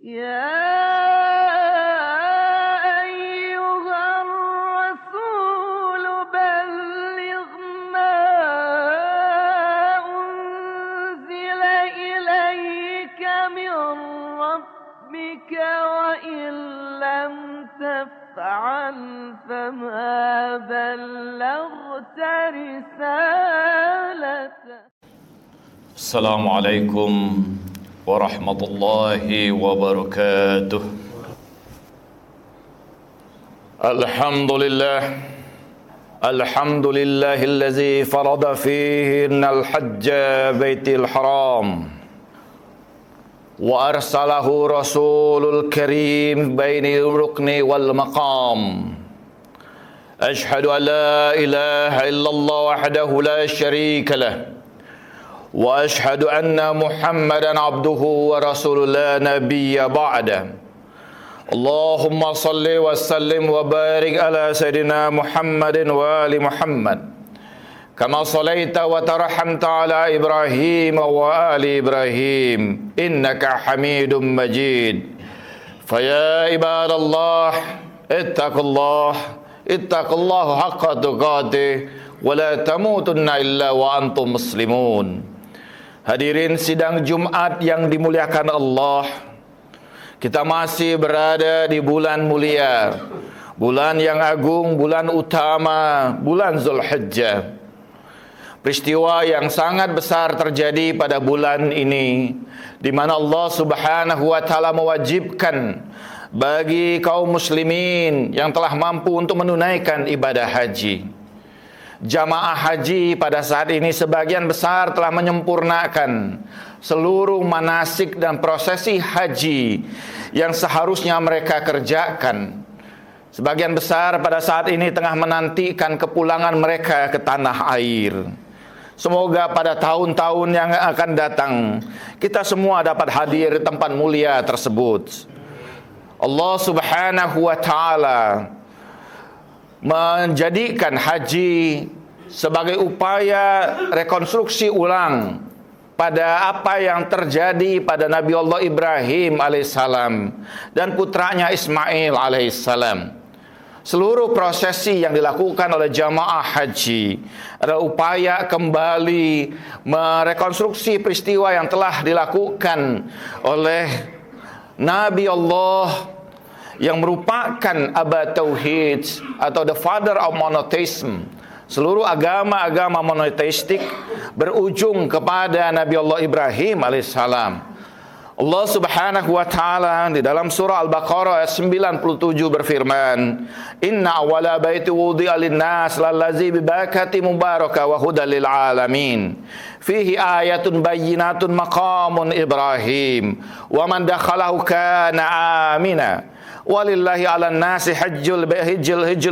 يا أيها الرسول بلغ ما أنزل إليك من ربك وإن لم تفعل فما بلغت رسالته. السلام عليكم ورحمة الله وبركاته. الحمد لله الذي فرض فيهن الحج بيت الحرام وأرسله رسول الكريم بين الركن والمقام. أشهد أن لا إله إلا الله وحده لا شريك له وأشهد أن محمدا عبده ورسوله لا نبي بعده. اللهم صل وسلم وبارك على سيدنا محمد وآل محمد كما صليت وترحمت على إبراهيم وآل إبراهيم إنك حميد مجيد. فيا عباد الله اتقوا الله حق تقاته ولا تموتن إلا وأنتم مسلمون. Hadirin sidang Jumat yang dimuliakan Allah, kita masih berada di bulan mulia, bulan yang agung, bulan utama, bulan Zulhijjah. Peristiwa yang sangat besar terjadi pada bulan ini, di mana Allah Subhanahu wa taala mewajibkan bagi kaum muslimin yang telah mampu untuk menunaikan ibadah haji. Jamaah haji pada saat ini sebagian besar telah menyempurnakan seluruh manasik dan prosesi haji yang seharusnya mereka kerjakan. Sebagian besar pada saat ini tengah menantikan kepulangan mereka ke tanah air. Semoga pada tahun-tahun yang akan datang kita semua dapat hadir di tempat mulia tersebut. Allah Subhanahu wa taala menjadikan haji sebagai upaya rekonstruksi ulang pada apa yang terjadi pada Nabi Allah Ibrahim alaihissalam dan putranya Ismail alaihissalam. Seluruh prosesi yang dilakukan oleh jamaah haji adalah upaya kembali merekonstruksi peristiwa yang telah dilakukan oleh Nabi Allah yang merupakan Aba Tauhid atau the father of monotheism. Seluruh agama-agama monoteistik berujung kepada Nabi Allah Ibrahim alaihissalam. Allah Subhanahu wa taala di dalam surah Al-Baqarah ayat 97 berfirman, "Inna awwala baiti wudi'a lin-nas lallazi bi barakati mubarakah wa hudal lil alamin. Fihi ayatun bayyinatun maqamun Ibrahim wa man dakhalahu kana amina." Walillahi 'alan nasi hajjul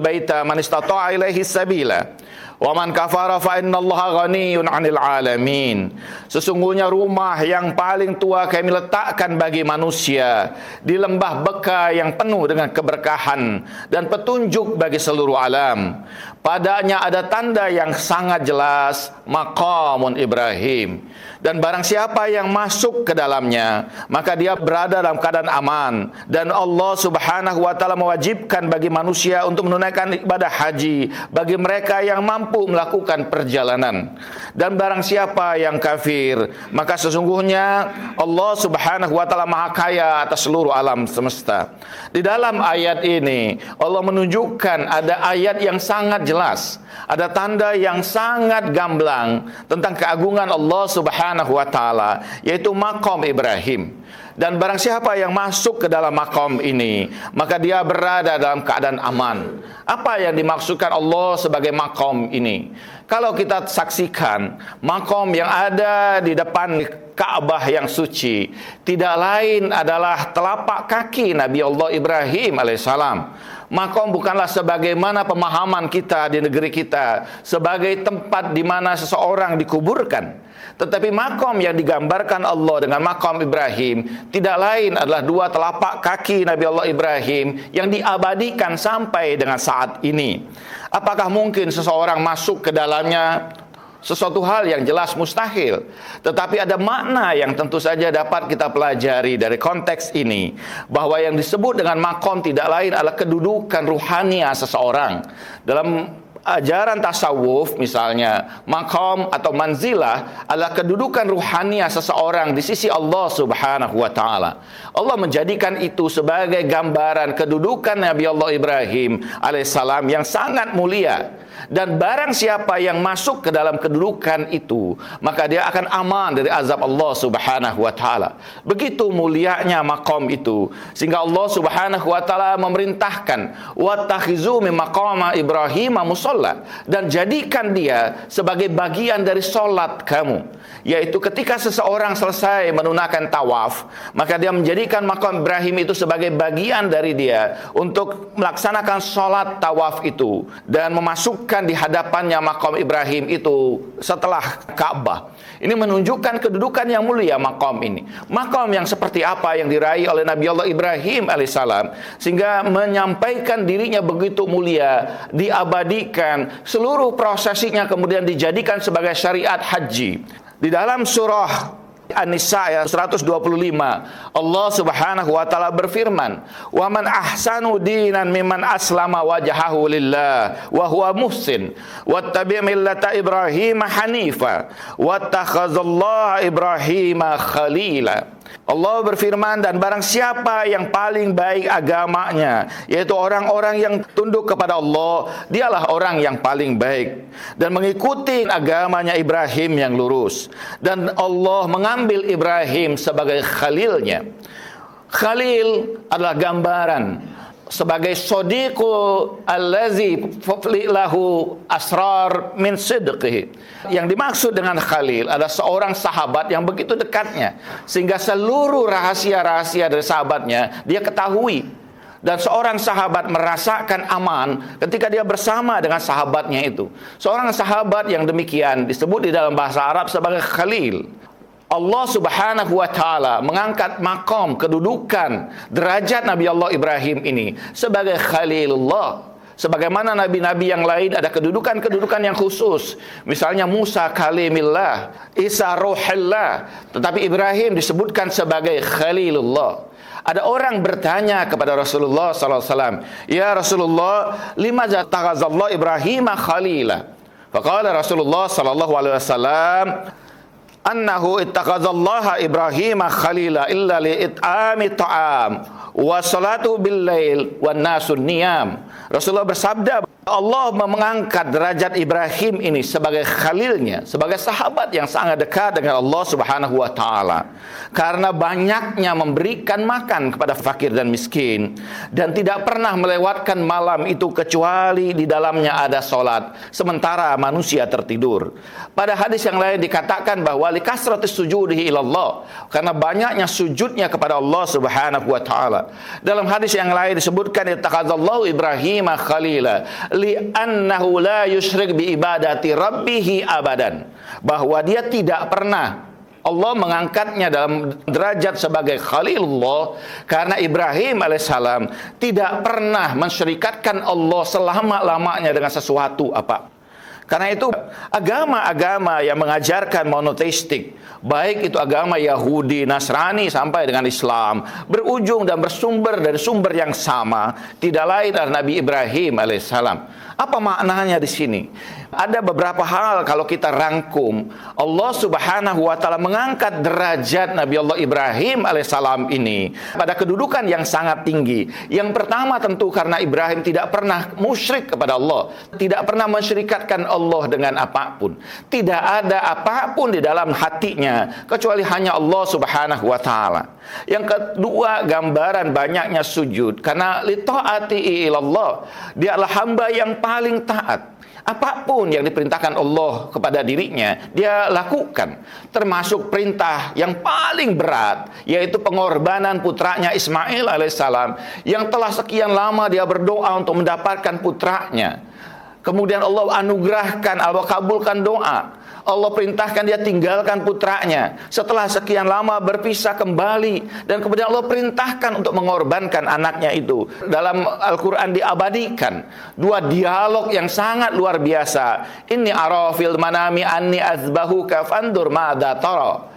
baita man istata'a ilaihi sabila wa man kafara fa innallaha ghaniyyun 'anil 'alamin. Sesungguhnya rumah yang paling tua kami letakkan bagi manusia di lembah Beka yang penuh dengan keberkahan dan petunjuk bagi seluruh alam. Padanya ada tanda yang sangat jelas, maqamun Ibrahim. Dan barang siapa yang masuk ke dalamnya, maka dia berada dalam keadaan aman. Dan Allah Subhanahu wa taala mewajibkan bagi manusia untuk menunaikan ibadah haji bagi mereka yang mampu melakukan perjalanan. Dan barang siapa yang kafir, maka sesungguhnya Allah Subhanahu wa taala Maha Kaya atas seluruh alam semesta. Di dalam ayat ini Allah menunjukkan ada ayat yang sangat jelas, ada tanda yang sangat gamblang tentang keagungan Allah Subhanahu wa taala, yaitu maqam Ibrahim. Dan barang siapa yang masuk ke dalam maqam ini, maka dia berada dalam keadaan aman. Apa yang dimaksudkan Allah sebagai maqam ini? Kalau kita saksikan maqam yang ada di depan Ka'bah yang suci, tidak lain adalah telapak kaki Nabi Allah Ibrahim alaihissalam. Maqam bukanlah sebagaimana pemahaman kita di negeri kita sebagai tempat di mana seseorang dikuburkan. Tetapi maqam yang digambarkan Allah dengan maqam Ibrahim tidak lain adalah dua telapak kaki Nabi Allah Ibrahim yang diabadikan sampai dengan saat ini. Apakah mungkin seseorang masuk ke dalamnya sesuatu hal yang jelas mustahil. Tetapi ada makna yang tentu saja dapat kita pelajari dari konteks ini, bahwa yang disebut dengan maqam tidak lain adalah kedudukan ruhania seseorang. Dalam ajaran tasawuf misalnya, maqam atau manzilah adalah kedudukan ruhania seseorang di sisi Allah Subhanahu wa taala. Allah menjadikan itu sebagai gambaran kedudukan Nabi Allah Ibrahim alaihissalam yang sangat mulia. Dan barang siapa yang masuk ke dalam kedudukan itu, maka dia akan aman dari azab Allah Subhanahu wa taala. Begitu mulianya maqam itu, sehingga Allah Subhanahu wa taala memerintahkan wattakhizu min maqama Ibrahim musalla, dan jadikan dia sebagai bagian dari solat kamu. Yaitu ketika seseorang selesai menunaikan tawaf, maka dia menjadikan maqam Ibrahim itu sebagai bagian dari dia untuk melaksanakan solat tawaf itu, dan memasukkan di hadapannya maqam Ibrahim itu setelah Ka'bah. Ini menunjukkan kedudukan yang mulia maqam ini. Maqam yang seperti apa yang diraih oleh Nabi Allah Ibrahim alaihissalam, sehingga menyampaikan dirinya begitu mulia, diabadikan, seluruh prosesinya kemudian dijadikan sebagai syariat haji. Di dalam surah An-Nisa ayat 125, Allah Subhanahu wa taala berfirman, "Wa man ahsanu dinan mimman aslama wajhahu lillah wa huwa muhsin wattabi' millata Ibrahim hanifa wattakhadhallaha Ibrahim khalila." Allah berfirman, dan barang siapa yang paling baik agamanya, yaitu orang-orang yang tunduk kepada Allah, dialah orang yang paling baik dan mengikuti agamanya Ibrahim yang lurus. Dan Allah mengambil Ibrahim sebagai khalilnya. Khalil adalah gambaran sebagai sodiqu allazi lahu asrar min sidqihi. Yang dimaksud dengan Khalil adalah seorang sahabat yang begitu dekatnya, sehingga seluruh rahasia-rahasia dari sahabatnya dia ketahui. Dan seorang sahabat merasakan aman ketika dia bersama dengan sahabatnya itu. Seorang sahabat yang demikian disebut di dalam bahasa Arab sebagai Khalil. Allah Subhanahu wa taala mengangkat maqam, kedudukan, derajat Nabi Allah Ibrahim ini sebagai Khalilullah. Sebagaimana nabi-nabi yang lain ada kedudukan-kedudukan yang khusus. Misalnya Musa kalimillah, Isa ruhillah, tetapi Ibrahim disebutkan sebagai Khalilullah. Ada orang bertanya kepada Rasulullah SAW, "Ya Rasulullah, limaza taghazallahu Ibrahim khalila?" Faqala Rasulullah SAW, "Annahu ittakhadhallaha Ibrahim khalila illa li'it'ami ta'am wa salatu bil lail wan nasun niyam." Rasulullah bersabda, Allah mengangkat derajat Ibrahim ini sebagai khalilnya, sebagai sahabat yang sangat dekat dengan Allah Subhanahu wa taala, karena banyaknya memberikan makan kepada fakir dan miskin, dan tidak pernah melewatkan malam itu kecuali di dalamnya ada solat, sementara manusia tertidur. Pada hadis yang lain dikatakan bahwa likasratis sujudihi ilallah, karena banyaknya sujudnya kepada Allah Subhanahu wa taala. Dalam hadis yang lain disebutkan ittakhadallahu Ibrahim khalila li'annahu la yusyrik bi ibadati rabbih abadan, bahwa dia tidak pernah, Allah mengangkatnya dalam derajat sebagai Khalilullah karena Ibrahim alaihissalam tidak pernah mensyirikatkan Allah selama-lamanya dengan sesuatu apa. Karena itu agama-agama yang mengajarkan monoteistik, baik itu agama Yahudi, Nasrani sampai dengan Islam, berujung dan bersumber dari sumber yang sama, tidak lain adalah Nabi Ibrahim alaihissalam. Apa maknanya di sini? Ada beberapa hal kalau kita rangkum. Allah Subhanahu wa taala mengangkat derajat Nabi Allah Ibrahim alaihissalam ini pada kedudukan yang sangat tinggi. Yang pertama tentu karena Ibrahim tidak pernah musyrik kepada Allah, tidak pernah mensyirikatkan Allah dengan apapun. Tidak ada apapun di dalam hatinya kecuali hanya Allah Subhanahu wa taala. Yang kedua, gambaran banyaknya sujud karena li taati ilallah. Dia adalah hamba yang paling taat. Apapun yang diperintahkan Allah kepada dirinya, dia lakukan. Termasuk perintah yang paling berat, yaitu pengorbanan putranya Ismail alaihissalam, yang telah sekian lama dia berdoa untuk mendapatkan putranya. Kemudian Allah anugerahkan, Allah kabulkan doa. Allah perintahkan dia tinggalkan putranya setelah sekian lama berpisah kembali, dan kemudian Allah perintahkan untuk mengorbankan anaknya itu. Dalam Al-Quran diabadikan dua dialog yang sangat luar biasa. Inni ara fil manami anni azbahuka fandur madza tara.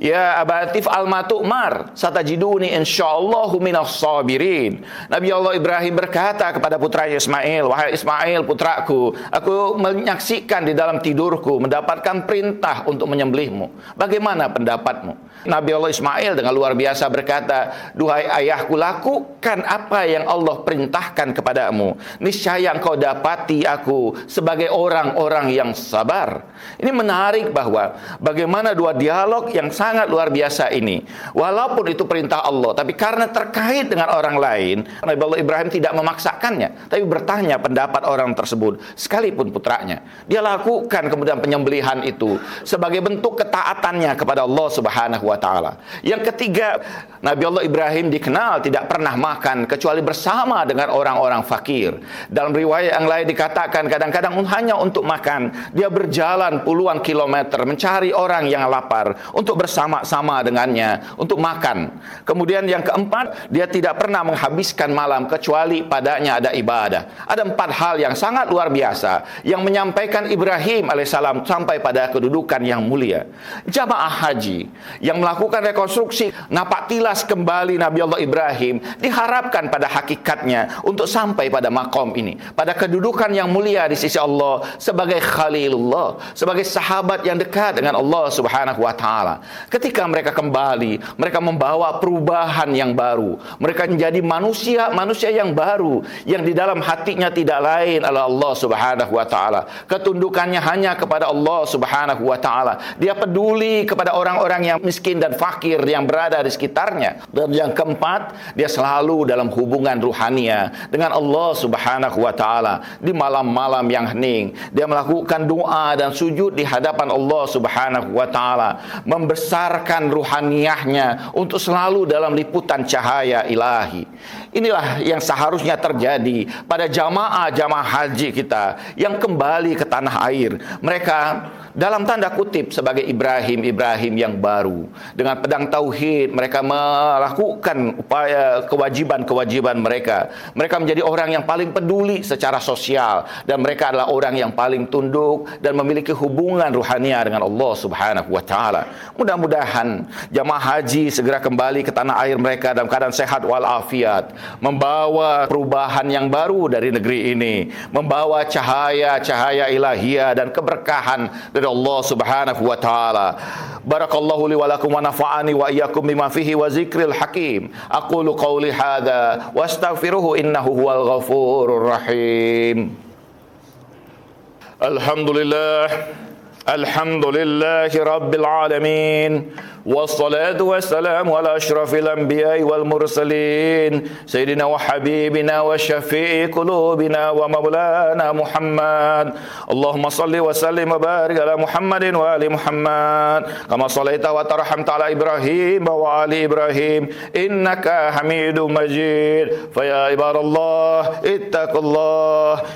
Ya abatif al-matu'mar satajiduni insyaallahu minas sabirin. Nabi Allah Ibrahim berkata kepada putranya Ismail, wahai Ismail putraku, aku menyaksikan di dalam tidurku mendapatkan perintah untuk menyembelihmu. Bagaimana pendapatmu? Nabi Allah Ismail dengan luar biasa berkata, duhai ayahku, lakukan apa yang Allah perintahkan kepadamu. Niscaya engkau dapati aku sebagai orang-orang yang sabar. Ini menarik bahwa bagaimana dua dialog yang sangat luar biasa ini. Walaupun itu perintah Allah, tapi karena terkait dengan orang lain, Nabi Allah Ibrahim tidak memaksakannya, tapi bertanya pendapat orang tersebut, sekalipun putranya. Dia lakukan kemudian penyembelihan itu sebagai bentuk ketaatannya kepada Allah Subhanahu wa ta'ala. Yang ketiga, Nabi Allah Ibrahim dikenal tidak pernah makan kecuali bersama dengan orang-orang fakir. Dalam riwayat yang lain dikatakan kadang-kadang hanya untuk makan dia berjalan puluhan kilometer mencari orang yang lapar untuk bersama-sama dengannya untuk makan. Kemudian yang keempat, dia tidak pernah menghabiskan malam kecuali padanya ada ibadah. Ada 4 hal yang sangat luar biasa yang menyampaikan Ibrahim alaihissalam sampai pada kedudukan yang mulia. Jamaah haji yang melakukan rekonstruksi napak tilas kembali Nabi Allah Ibrahim diharapkan pada hakikatnya untuk sampai pada makom ini, pada kedudukan yang mulia di sisi Allah sebagai Khalilullah, sebagai sahabat yang dekat dengan Allah Subhanahu wa ta'ala. Ketika mereka kembali, mereka membawa perubahan yang baru. Mereka menjadi manusia yang baru, yang di dalam hatinya tidak lain adalah Allah Subhanahu wa ta'ala. Ketundukannya hanya kepada Allah Subhanahu wa ta'ala. Dia peduli kepada orang-orang yang miskin dan fakir yang berada di sekitarnya. Dan yang keempat, dia selalu dalam hubungan ruhania dengan Allah Subhanahu wa ta'ala. Di malam-malam yang hening, dia melakukan doa dan sujud di hadapan Allah Subhanahu wa ta'ala, membesarkan ruhaniyahnya untuk selalu dalam liputan cahaya ilahi. Inilah yang seharusnya terjadi pada jamaah haji kita yang kembali ke tanah air. Mereka dalam tanda kutip sebagai Ibrahim yang baru. Dengan pedang tauhid mereka melakukan upaya kewajiban mereka. Mereka menjadi orang yang paling peduli secara sosial, dan mereka adalah orang yang paling tunduk dan memiliki hubungan ruhania dengan Allah Subhanahu wa ta'ala. Mudah-mudahan jamaah haji segera kembali ke tanah air mereka dalam keadaan sehat walafiat, membawa perubahan yang baru dari negeri ini, membawa cahaya ilahiyah dan keberkahan dari Allah Subhanahu wa ta'ala. Barakallahu li wa lakum wa nafa'ani wa iyyakum bima fihi wa zikril hakim. Aqulu qawli hadza wa astaghfiruhu innahu huwal ghafurur rahim. Alhamdulillahi rabbil alamin. Wassalatu wassalamu ala asyrafil anbiya'i wal mursalin sayyidina wa habibina wa syafi'i qulubina wa maulana Muhammad. Allahumma salli wa sallim wa barik ala Muhammadin wa ali Muhammad kama sallaita wa tarhamta ala Ibrahim wa ali Ibrahim innaka Hamidum Majid. Fa ya ibadallah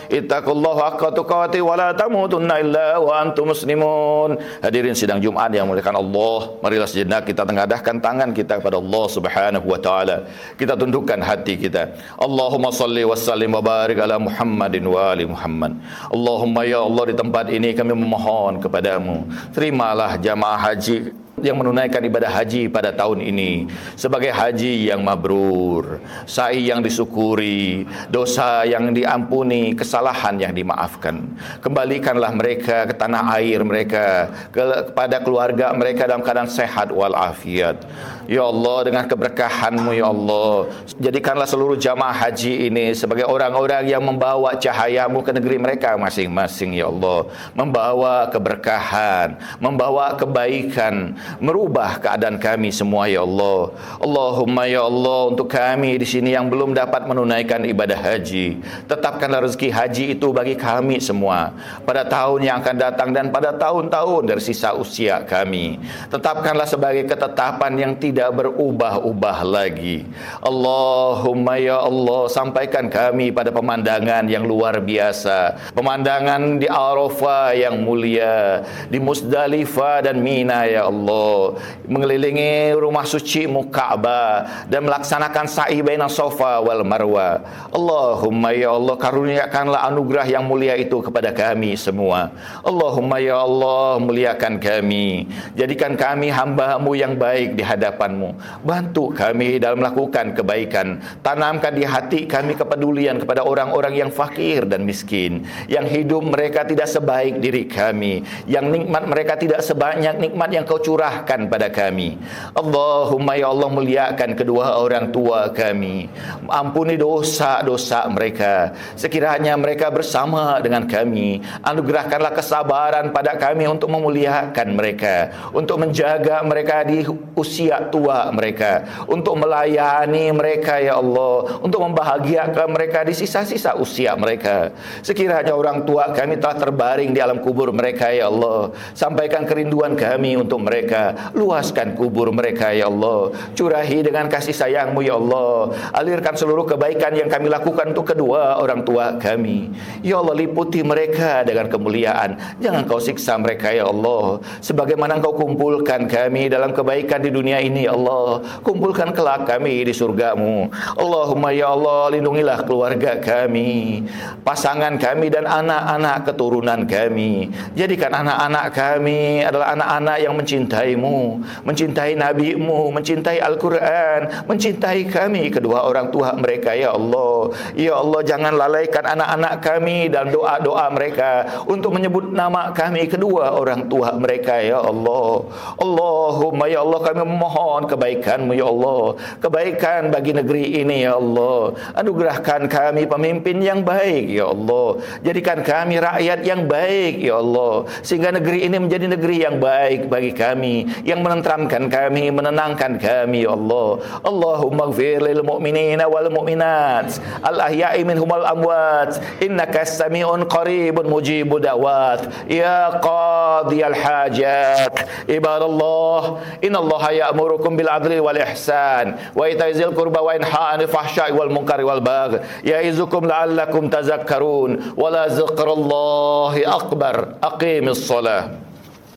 ittaqullah haqqa tuqatih wa la tamutunna illa wa antum muslimun. Hadirin sidang Jumat yang dimuliakan Allah, marilah sejenak kita tengadahkan tangan kita kepada Allah Subhanahu wa ta'ala. Kita tundukkan hati kita. Allahumma salli wa sallim wa barik ala Muhammadin wa ali Muhammad. Allahumma ya Allah, di tempat ini kami memohon kepadamu, terimalah jamaah haji yang menunaikan ibadah haji pada tahun ini sebagai haji yang mabrur, sa'i yang disyukuri, dosa yang diampuni, kesalahan yang dimaafkan. Kembalikanlah mereka ke tanah air mereka, kepada keluarga mereka dalam keadaan sehat walafiat. Ya Allah, dengan keberkahan-Mu ya Allah, jadikanlah seluruh jamaah haji ini sebagai orang-orang yang membawa cahaya-Mu ke negeri mereka masing-masing ya Allah, membawa keberkahan, membawa kebaikan, merubah keadaan kami semua ya Allah. Allahumma ya Allah, untuk kami di sini yang belum dapat menunaikan ibadah haji, tetapkanlah rezeki haji itu bagi kami semua pada tahun yang akan datang dan pada tahun-tahun dari sisa usia kami. Tetapkanlah sebagai ketetapan yang tidak tidak berubah-ubah lagi. Allahumma ya Allah, sampaikan kami pada pemandangan yang luar biasa, pemandangan di Arafah yang mulia, di Musdalifah dan Mina ya Allah, mengelilingi rumah suci Ka'bah dan melaksanakan sa'i baina Safa wal Marwa. Allahumma ya Allah, karuniakanlah anugerah yang mulia itu kepada kami semua. Allahumma ya Allah, muliakan kami, jadikan kami hamba-Mu yang baik di hadapan-Mu. Bantu kami dalam melakukan kebaikan. Tanamkan di hati kami kepedulian kepada orang-orang yang fakir dan miskin, yang hidup mereka tidak sebaik diri kami, yang nikmat mereka tidak sebanyak nikmat yang Kau curahkan pada kami. Allahumma ya Allah, muliakan kedua orang tua kami. Ampuni dosa-dosa mereka. Sekiranya mereka bersama dengan kami, anugerahkanlah kesabaran pada kami untuk memuliakan mereka, untuk menjaga mereka di usia tua mereka, untuk melayani mereka ya Allah, untuk membahagiakan mereka di sisa-sisa usia mereka. Sekiranya orang tua kami telah terbaring di alam kubur mereka ya Allah, sampaikan kerinduan kami untuk mereka. Luaskan kubur mereka ya Allah, curahi dengan kasih sayang-Mu ya Allah. Alirkan seluruh kebaikan yang kami lakukan untuk kedua orang tua kami ya Allah. Liputi mereka dengan kemuliaan, jangan Kau siksa mereka ya Allah. Sebagaimana Engkau kumpulkan kami dalam kebaikan di dunia ini ya Allah, kumpulkan kelak kami di surga-Mu. Allahumma ya Allah, lindungilah keluarga kami, pasangan kami dan anak-anak keturunan kami. Jadikan anak-anak kami adalah anak-anak yang mencintai-Mu, mencintai Nabi-Mu, mencintai Al-Quran, mencintai kami kedua orang tua mereka ya Allah. Ya Allah, jangan lalaikan anak-anak kami dalam doa-doa mereka untuk menyebut nama kami kedua orang tua mereka ya Allah. Allahumma ya Allah, kami memohon kebaikan-Mu ya Allah, kebaikan bagi negeri ini ya Allah. Anugerahkan kami pemimpin yang baik ya Allah, jadikan kami rakyat yang baik ya Allah, sehingga negeri ini menjadi negeri yang baik bagi kami, yang menenteramkan kami, menenangkan kami ya Allah. Allahumma ighfir lil mu'minina wal mu'minat al ahya'i minhum wal amwat, innaka sami'un qaribun mujibud da'wat ya qadiyal hajat. Ibadallah, innallaha ya'murukum bil adli wal ihsan wa ita'i dzil qurba wa yanha 'anil fahsya'i wal munkari wal baghi ya'izukum la'allakum tazakkarun wa la zikrallahi akbar. Aqimis shalah.